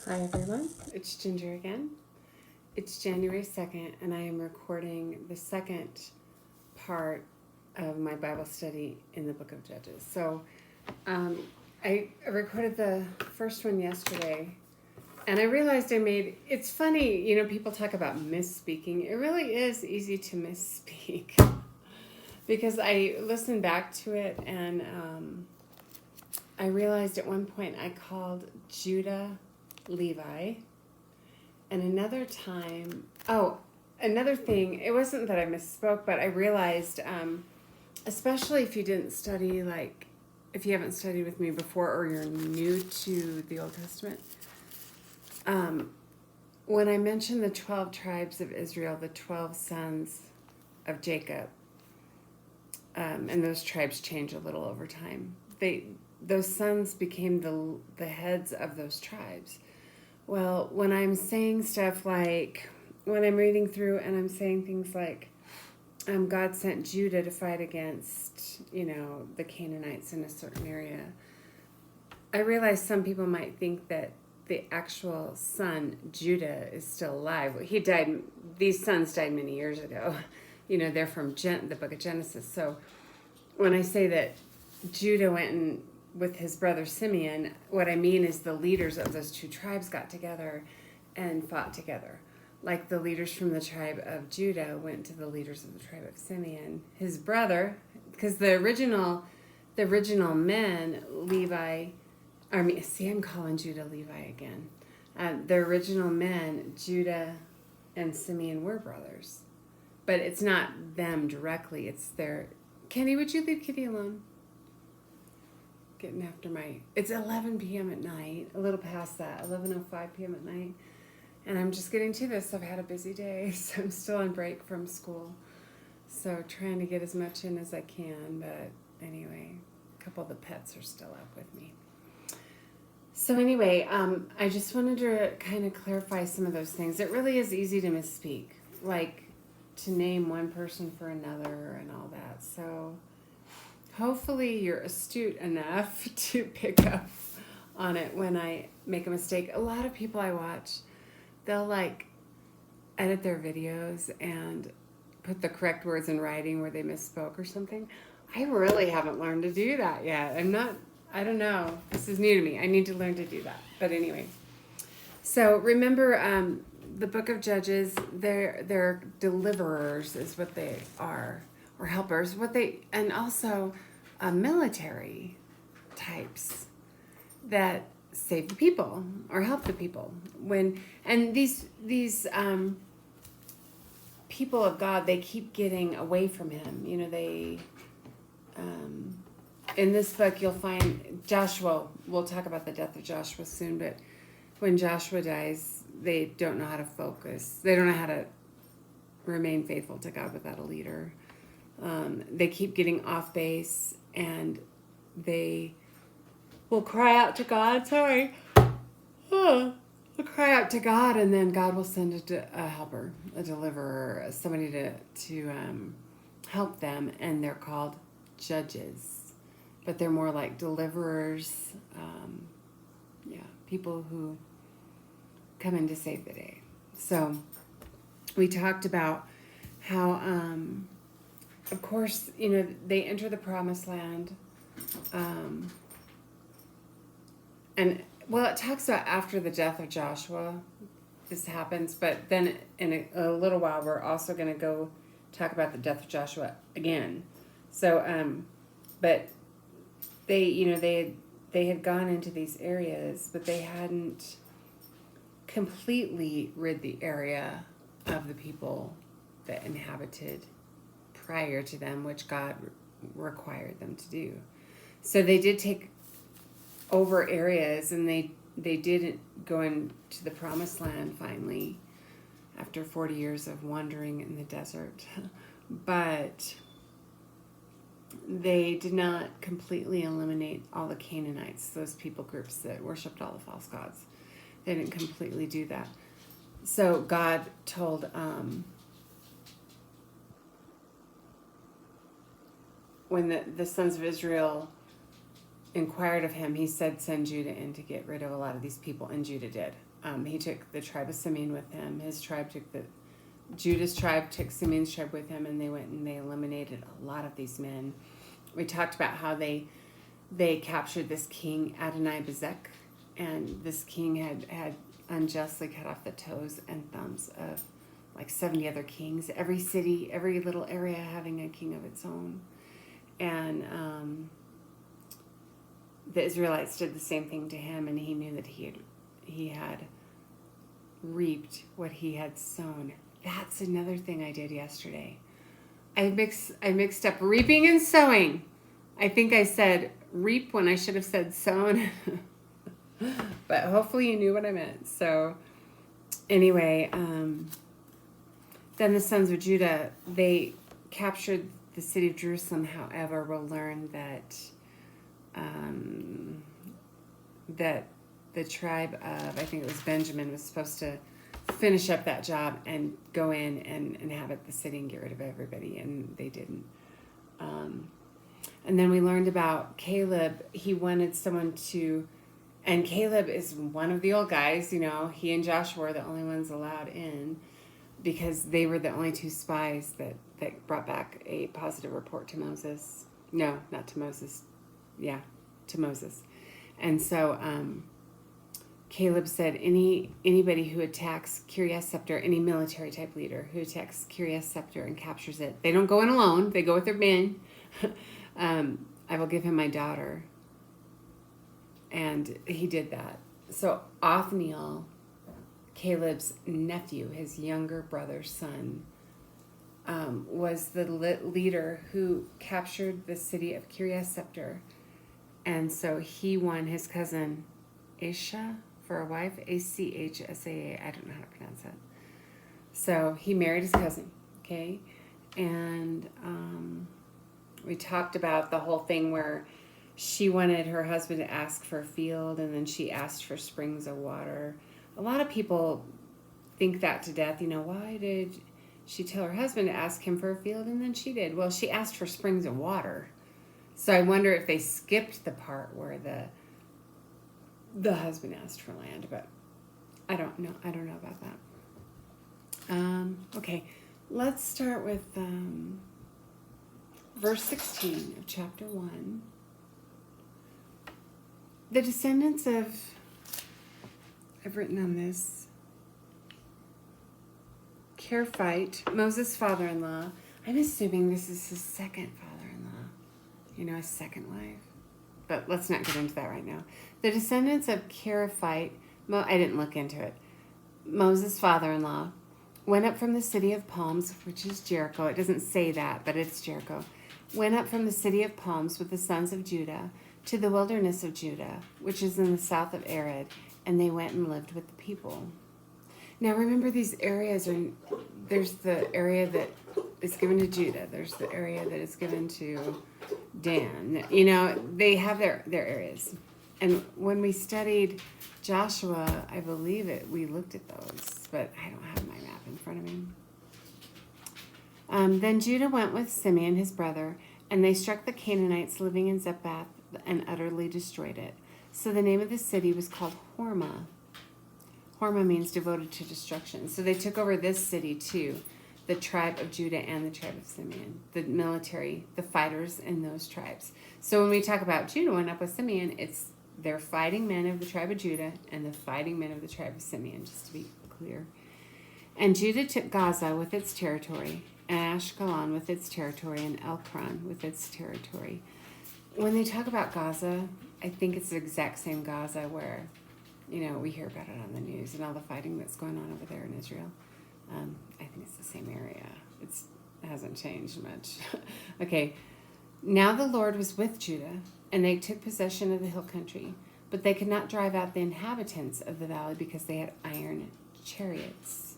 Hi everyone, it's Ginger again. It's January 2nd, and I am recording the second part of my Bible study in the book of Judges. So I recorded the first one yesterday, and I realized it's funny, people talk about misspeaking. It really is easy to misspeak because I listened back to it, and I realized at one point I called Judah Levi. And another time, another thing, it wasn't that I misspoke, but I realized, especially if you didn't study, if you haven't studied with me before or you're new to the Old Testament, when I mentioned the 12 tribes of Israel, the 12 sons of Jacob, and those tribes change a little over time, those sons became the heads of those tribes. Well, when I'm saying stuff like, when I'm reading through and I'm saying things like, God sent Judah to fight against, the Canaanites in a certain area, I realize some people might think that the actual son, Judah, is still alive. He died, these sons died many years ago. They're from the book of Genesis. So when I say that Judah went and with his brother Simeon, what I mean is the leaders of those two tribes got together and fought together. Like the leaders from the tribe of Judah went to the leaders of the tribe of Simeon. His brother, because the original men, I'm calling Judah Levi again. The original men, Judah and Simeon, were brothers. But it's not them directly, it's their... Kenny, would you leave Kitty alone? Getting after it's 11 p.m. at night, a little past that, 11:05 p.m. at night, and I'm just getting to this. I've had a busy day, so I'm still on break from school, so trying to get as much in as I can, but anyway, a couple of the pets are still up with me. So anyway, I just wanted to kind of clarify some of those things. It really is easy to misspeak, like to name one person for another and all that, so hopefully you're astute enough to pick up on it when I make a mistake. A lot of people I watch, they'll edit their videos and put the correct words in writing where they misspoke or something. I really haven't learned to do that yet. I don't know. This is new to me. I need to learn to do that. But anyway. So remember, the book of Judges, they're deliverers is what they are. Or helpers, and also military types that save the people or help the people and these people of God, they keep getting away from him. They in this book you'll find Joshua. We'll talk about the death of Joshua soon, but when Joshua dies, they don't know how to focus. They don't know how to remain faithful to God without a leader. They keep getting off base, and they will cry out to God. They'll cry out to God, and then God will send a helper, a deliverer, somebody to help them, and they're called judges. But they're more like deliverers, people who come in to save the day. So we talked about how... of course, they enter the promised land. It talks about after the death of Joshua, this happens, but then in a little while, we're also going to go talk about the death of Joshua again. So, but they had gone into these areas, but they hadn't completely rid the area of the people that inhabited prior to them, which God required them to do. So they did take over areas, and they didn't go into the promised land finally after 40 years of wandering in the desert. But they did not completely eliminate all the Canaanites, those people groups that worshipped all the false gods. They didn't completely do that. So God told when the sons of Israel inquired of him, he said, send Judah in to get rid of a lot of these people, and Judah did. He took the tribe of Simeon with him. Judah's tribe took Simeon's tribe with him, and they went and they eliminated a lot of these men. We talked about how they captured this king, Adonai-Bezek, and this king had unjustly cut off the toes and thumbs of like 70 other kings. Every city, every little area having a king of its own. And the Israelites did the same thing to him, and he knew that he had reaped what he had sown. That's another thing I did yesterday. I mixed up reaping and sowing. I think I said reap when I should have said sown. But hopefully you knew what I meant. So anyway, then the sons of Judah, they captured the city of Jerusalem. However, we'll learn that that the tribe of, I think it was Benjamin, was supposed to finish up that job and go in and inhabit the city and get rid of everybody, and they didn't. And then we learned about Caleb. He wanted someone to, and Caleb is one of the old guys, you know, he and Joshua were the only ones allowed in because they were the only two spies that brought back a positive report to Moses. No, not to Moses. Yeah, to Moses. And so Caleb said anybody who attacks Kiryas Scepter, any military type leader who attacks Kiryas Scepter and captures it, they don't go in alone, they go with their men. I will give him my daughter. And he did that. So Othniel, Caleb's nephew, his younger brother's son, was the leader who captured the city of Kiryas Scepter. And so he won his cousin Asha for a wife, Achsaa. I don't know how to pronounce it. So he married his cousin, okay? And we talked about the whole thing where she wanted her husband to ask for a field, and then she asked for springs of water. A lot of people think that to death. You know, why did she tell her husband to ask him for a field, and then she did? Well, she asked for springs of water. So I wonder if they skipped the part where the husband asked for land, but I don't know. I don't know about that. Okay, let's start with verse 16 of chapter 1. The descendants of, I've written on this, Kerphite, Moses' father-in-law. I'm assuming this is his second father-in-law. You know, his second wife. But let's not get into that right now. The descendants of Kerphite, I didn't look into it. Moses' father-in-law went up from the city of palms, which is Jericho. It doesn't say that, but it's Jericho. Went up from the city of palms with the sons of Judah to the wilderness of Judah, which is in the south of Arad, and they went and lived with the people. Now remember, these areas are, there's the area that is given to Judah. There's the area that is given to Dan. You know, they have their areas. And when we studied Joshua, I believe we looked at those, but I don't have my map in front of me. Then Judah went with Simeon, his brother, and they struck the Canaanites living in Zephath and utterly destroyed it. So the name of the city was called Hormah. Hormah means devoted to destruction. So they took over this city too, the tribe of Judah and the tribe of Simeon, the military, the fighters in those tribes. So when we talk about Judah went up with Simeon, it's they're fighting men of the tribe of Judah and the fighting men of the tribe of Simeon, just to be clear. And Judah took Gaza with its territory, and Ashkelon with its territory, and Ekron with its territory. When they talk about Gaza, I think it's the exact same Gaza where, you know, we hear about it on the news and all the fighting that's going on over there in Israel. I think it's the same area. It hasn't changed much. Okay, now the Lord was with Judah, and they took possession of the hill country, but they could not drive out the inhabitants of the valley because they had iron chariots.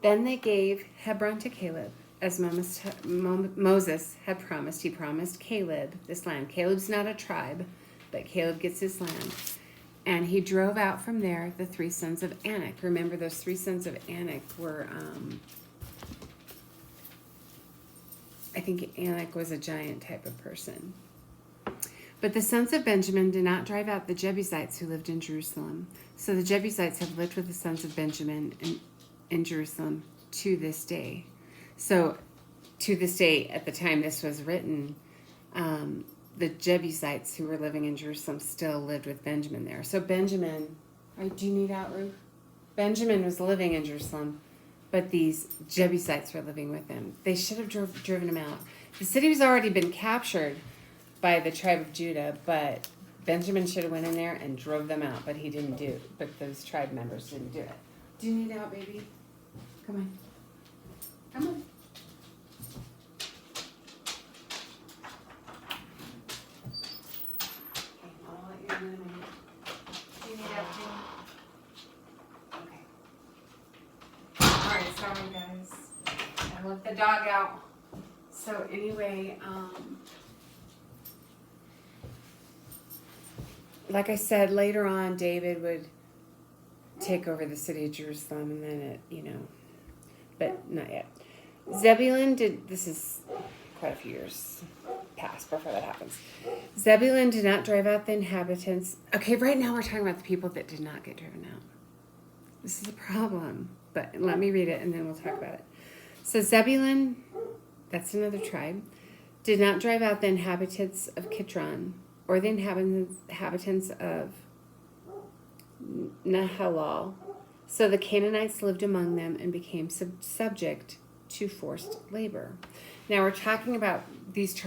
Then they gave Hebron to Caleb, as Moses had promised. He promised Caleb this land. Caleb's not a tribe, but Caleb gets his land. And he drove out from there the three sons of Anak. Remember, those three sons of Anak were, I think Anak was a giant type of person. But the sons of Benjamin did not drive out the Jebusites who lived in Jerusalem. So the Jebusites have lived with the sons of Benjamin in Jerusalem to this day. So to this day, at the time this was written, the Jebusites who were living in Jerusalem still lived with Benjamin there. So Benjamin, do you need out, Ruth? Benjamin was living in Jerusalem, but these Jebusites were living with him. They should have driven him out. The city was already been captured by the tribe of Judah, but Benjamin should have went in there and drove them out, but he didn't do it. But those tribe members didn't do it. Do you need out, baby? Come on. Come on. Okay, I'll let you in a minute. Do you need out, too? Okay. Alright, sorry guys. I let the dog out. So anyway, like I said, later on, David would take over the city of Jerusalem, and then but not yet. Zebulun did, this is quite a few years past before that happens. Zebulun did not drive out the inhabitants. Okay, right now we're talking about the people that did not get driven out. This is a problem, but let me read it and then we'll talk about it. So Zebulun, that's another tribe, did not drive out the inhabitants of Kitron, or the inhabitants of Nahalal. So the Canaanites lived among them and became subject to forced labor. Now we're talking about these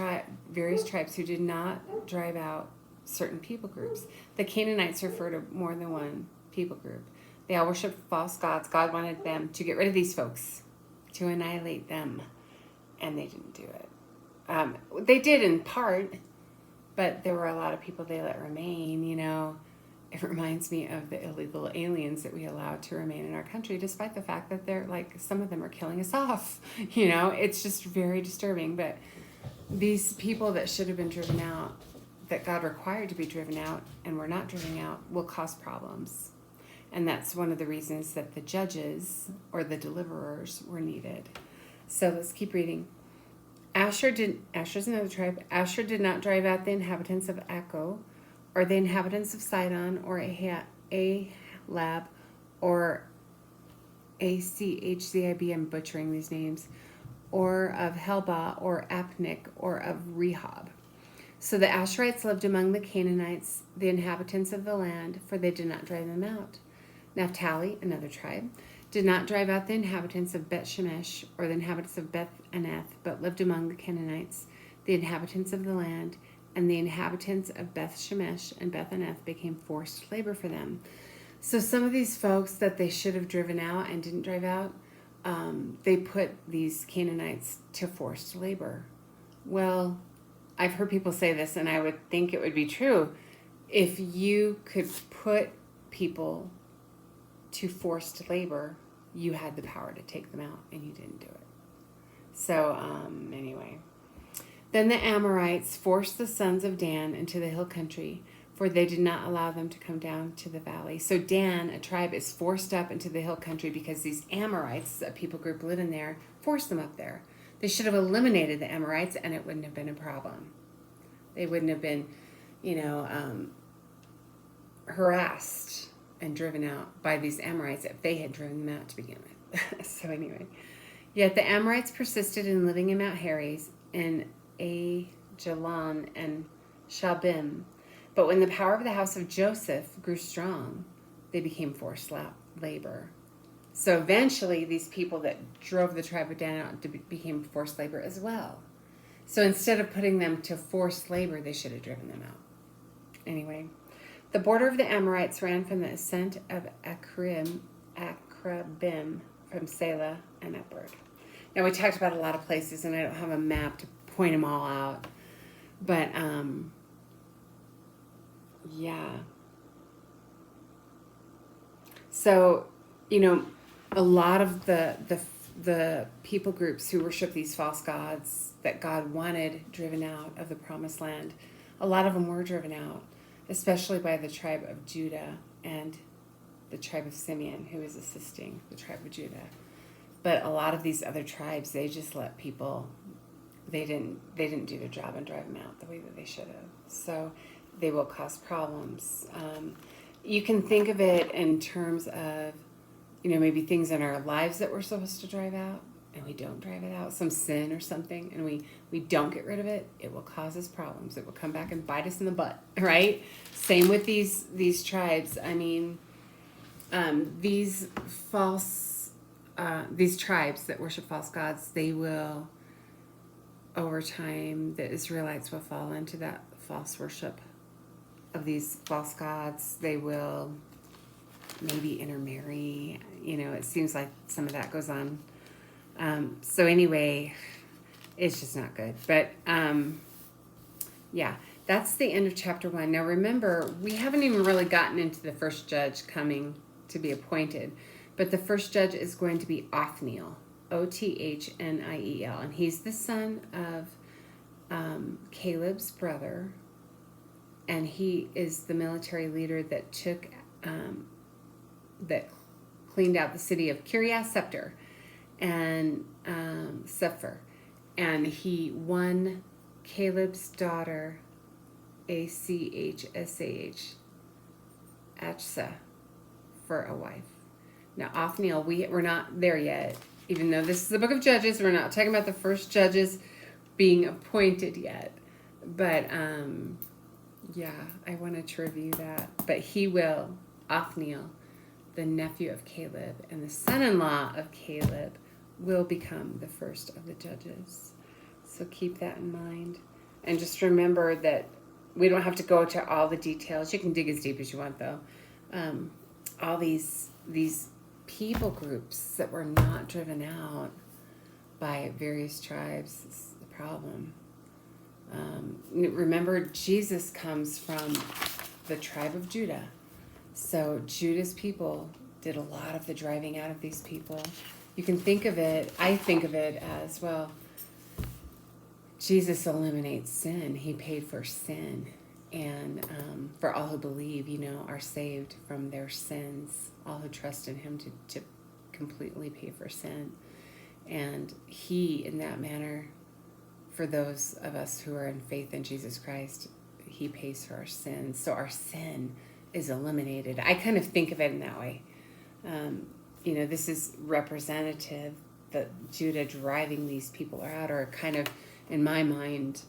various tribes who did not drive out certain people groups. The Canaanites refer to more than one people group. They all worshiped false gods. God wanted them to get rid of these folks, to annihilate them, and they didn't do it. They did in part, but there were a lot of people they let remain, It reminds me of the illegal aliens that we allowed to remain in our country, despite the fact that they're some of them are killing us off. It's just very disturbing. But these people that should have been driven out, that God required to be driven out and were not driven out, will cause problems. And that's one of the reasons that the judges or the deliverers were needed. So let's keep reading. Asher's another tribe. Asher did not drive out the inhabitants of Akko, or the inhabitants of Sidon, or Ahlab, or Achzib, I'm butchering these names, or of Helbah, or Apnik, or of Rehob. So the Asherites lived among the Canaanites, the inhabitants of the land, for they did not drive them out. Naphtali, another tribe, did not drive out the inhabitants of Beth Shemesh, or the inhabitants of Beth Anath, but lived among the Canaanites, the inhabitants of the land, and the inhabitants of Beth Shemesh and Beth Anath became forced labor for them. So some of these folks that they should have driven out and didn't drive out, they put these Canaanites to forced labor. Well, I've heard people say this, and I would think it would be true. If you could put people to forced labor, you had the power to take them out, and you didn't do it. So anyway, then the Amorites forced the sons of Dan into the hill country, for they did not allow them to come down to the valley. So Dan, a tribe, is forced up into the hill country because these Amorites, a people group living there, forced them up there. They should have eliminated the Amorites, and it wouldn't have been a problem. They wouldn't have been, harassed and driven out by these Amorites if they had driven them out to begin with. So anyway, yet the Amorites persisted in living in Mount Heres, in Ajalon and Shalbim. But when the power of the house of Joseph grew strong, they became forced labor. So eventually, these people that drove the tribe of Dan out became forced labor as well. So instead of putting them to forced labor, they should have driven them out. Anyway, the border of the Amorites ran from the ascent of Akrabim from Selah and upward. Now, we talked about a lot of places, and I don't have a map to point them all out. But, yeah. So, a lot of the people groups who worship these false gods that God wanted driven out of the promised land, a lot of them were driven out, especially by the tribe of Judah and the tribe of Simeon, who is assisting the tribe of Judah. But a lot of these other tribes, they just let people they didn't do their job and drive them out the way that they should have. So they will cause problems. You can think of it in terms of, maybe things in our lives that we're supposed to drive out and we don't drive it out, some sin or something, and we don't get rid of it. It will cause us problems. It will come back and bite us in the butt, right? Same with these tribes. I mean, these tribes that worship false gods, they will, over time, the Israelites will fall into that false worship of these false gods. They will maybe intermarry. It seems like some of that goes on. So anyway, it's just not good. But yeah, that's the end of chapter 1. Now remember, we haven't even really gotten into the first judge coming to be appointed. But the first judge is going to be Othniel, Othniel, and he's the son of Caleb's brother, and he is the military leader that took that cleaned out the city of Kiryat Sefer and Sefer, and he won Caleb's daughter Achsah for a wife. Now, Othniel, we're not there yet. Even though this is the book of Judges, we're not talking about the first judges being appointed yet. But, yeah, I wanted to review that. But Othniel, the nephew of Caleb and the son-in-law of Caleb, will become the first of the judges. So keep that in mind. And just remember that we don't have to go to all the details. You can dig as deep as you want, though. All these people groups that were not driven out by various tribes is the problem. Remember, Jesus comes from the tribe of Judah. So Judah's people did a lot of the driving out of these people. You can think of it, I think of it as, well, Jesus eliminates sin. He paid for sin. And for all who believe, are saved from their sins. All who trust in him to completely pay for sin. And he, in that manner, for those of us who are in faith in Jesus Christ, he pays for our sins. So our sin is eliminated. I kind of think of it in that way. This is representative, that Judah driving these people out, or kind of, in my mind,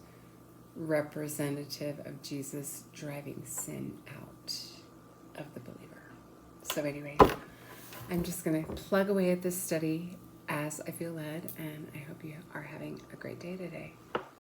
representative of Jesus driving sin out of the believer. So anyway, I'm just going to plug away at this study as I feel led, and I hope you are having a great day today.